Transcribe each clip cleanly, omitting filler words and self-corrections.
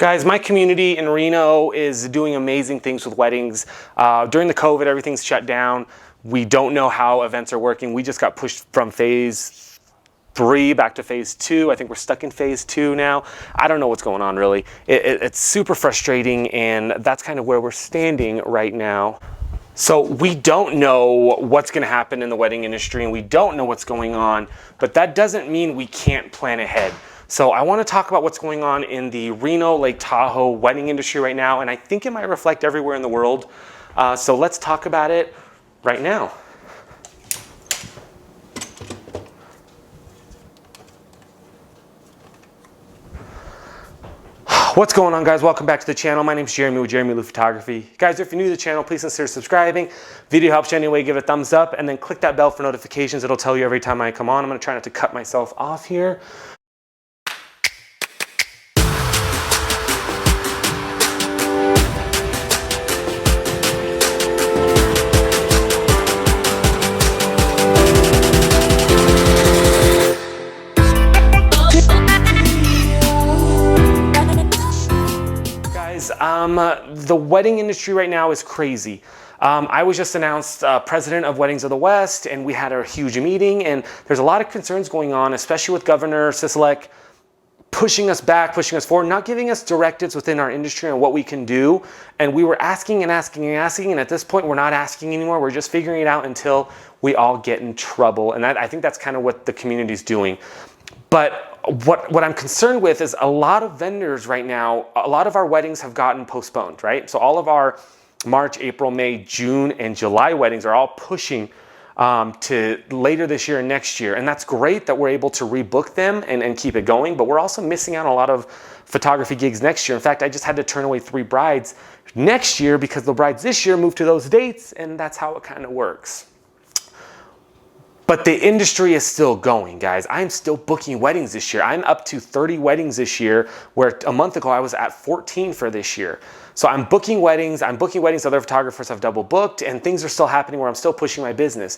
Guys, my community in Reno is doing amazing things with weddings. During the COVID, everything's shut down. We don't know how events are working. We just got pushed from phase 3 back to phase 2. I think we're stuck in phase 2 now. I don't know what's going on really. It's super frustrating, and that's kind of where we're standing right now. So we don't know what's going to happen in the wedding industry, and we don't know what's going on, but that doesn't mean we can't plan ahead. So I want to talk about what's going on in the Reno, Lake Tahoe wedding industry right now, and I think it might reflect everywhere in the world. So let's talk about it right now. What's going on, guys? Welcome back to the channel. My name is Jeramie with Jeramie Photography. Guys, if you're new to the channel, please consider subscribing. Video helps you anyway, give it a thumbs up, and then click that bell for notifications. It'll tell you every time I come on. I'm going to try not to cut myself off here. The wedding industry right now is crazy. I was just announced president of Weddings of the West, and we had a huge meeting, and there's a lot of concerns going on, especially with Governor Sisolak pushing us back, pushing us forward, not giving us directives within our industry on what we can do. And we were asking and asking and asking, and at this point we're not asking anymore. We're just figuring it out until we all get in trouble. And I think that's kind of what the community is doing. But what I'm concerned with is a lot of vendors right now, a lot of our weddings have gotten postponed, right? So all of our March, April, May, June, and July weddings are all pushing to later this year and next year. And that's great that we're able to rebook them and keep it going, but we're also missing out on a lot of photography gigs next year. In fact, I just had to turn away 3 brides next year because the brides this year moved to those dates, and that's how it kind of works. But the industry is still going, guys. I'm still booking weddings this year. I'm up to 30 weddings this year, where a month ago I was at 14 for this year. So I'm booking weddings. Other photographers have double booked, and things are still happening where I'm still pushing my business.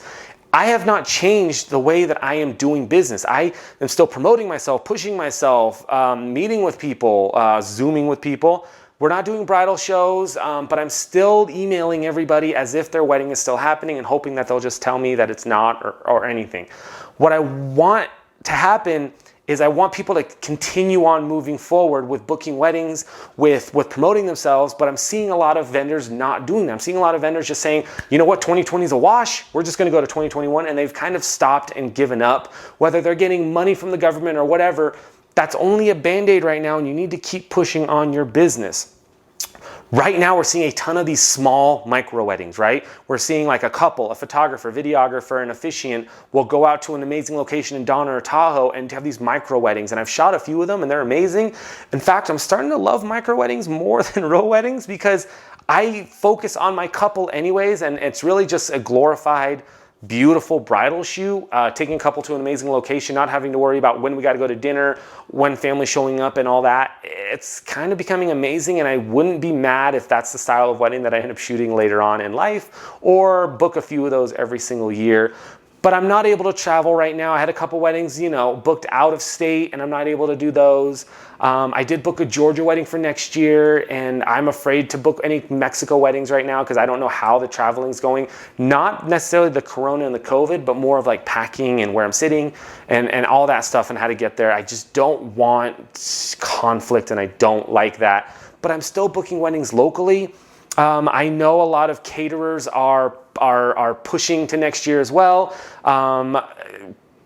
I have not changed the way that I am doing business. I am still promoting myself, pushing myself, meeting with people, Zooming with people. We're not doing bridal shows, but I'm still emailing everybody as if their wedding is still happening and hoping that they'll just tell me that it's not or anything. What I want to happen is I want people to continue on moving forward with booking weddings, with promoting themselves, but I'm seeing a lot of vendors not doing that. I'm seeing a lot of vendors just saying, you know what, 2020 is a wash, we're just gonna go to 2021, and they've kind of stopped and given up. Whether they're getting money from the government or whatever, that's only a Band-Aid right now, and you need to keep pushing on your business. Right now, we're seeing a ton of these small micro weddings, right? We're seeing like a couple, a photographer, videographer, an officiant will go out to an amazing location in Donna or Tahoe and have these micro weddings. And I've shot a few of them, and they're amazing. In fact, I'm starting to love micro weddings more than row weddings because I focus on my couple anyways, and it's really just a glorified, beautiful bridal shoot, taking a couple to an amazing location, not having to worry about when we got to go to dinner, when family's showing up and all that. It's kind of becoming amazing, and I wouldn't be mad if that's the style of wedding that I end up shooting later on in life, or book a few of those every single year. But I'm not able to travel right now. I had a couple weddings, booked out of state, and I'm not able to do those. I did book a Georgia wedding for next year, and I'm afraid to book any Mexico weddings right now because I don't know how the traveling's going. Not necessarily the corona and the COVID, but more of like packing and where I'm sitting and all that stuff and how to get there. I just don't want conflict, and I don't like that. But I'm still booking weddings locally. I know a lot of caterers are pushing to next year as well.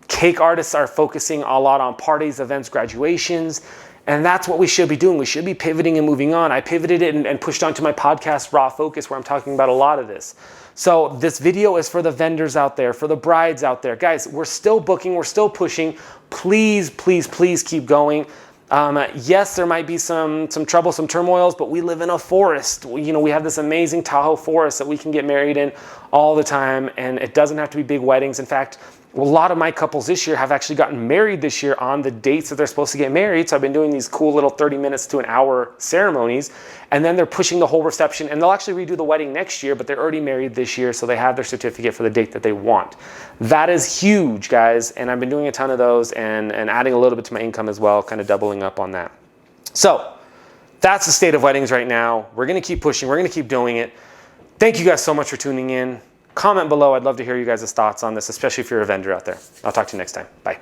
Cake artists are focusing a lot on parties, events, graduations, and that's what we should be doing. We should be pivoting and moving on. I pivoted it and pushed onto my podcast, Raw Focus, where I'm talking about a lot of this. So this video is for the vendors out there, for the brides out there. Guys, we're still booking, we're still pushing. Please, please, please keep going. Yes, there might be some trouble, some turmoils, but we live in a forest. We have this amazing Tahoe forest that we can get married in all the time, and it doesn't have to be big weddings. In fact, a lot of my couples this year have actually gotten married this year on the dates that they're supposed to get married. So I've been doing these cool little 30 minutes to an hour ceremonies, and then they're pushing the whole reception, and they'll actually redo the wedding next year, but they're already married this year, so they have their certificate for the date that they want. That is huge, guys, and I've been doing a ton of those and adding a little bit to my income as well, kind of doubling up on that. So that's the state of weddings right now. We're going to keep pushing. We're going to keep doing it. Thank you guys so much for tuning in. Comment below. I'd love to hear you guys' thoughts on this, especially if you're a vendor out there. I'll talk to you next time. Bye.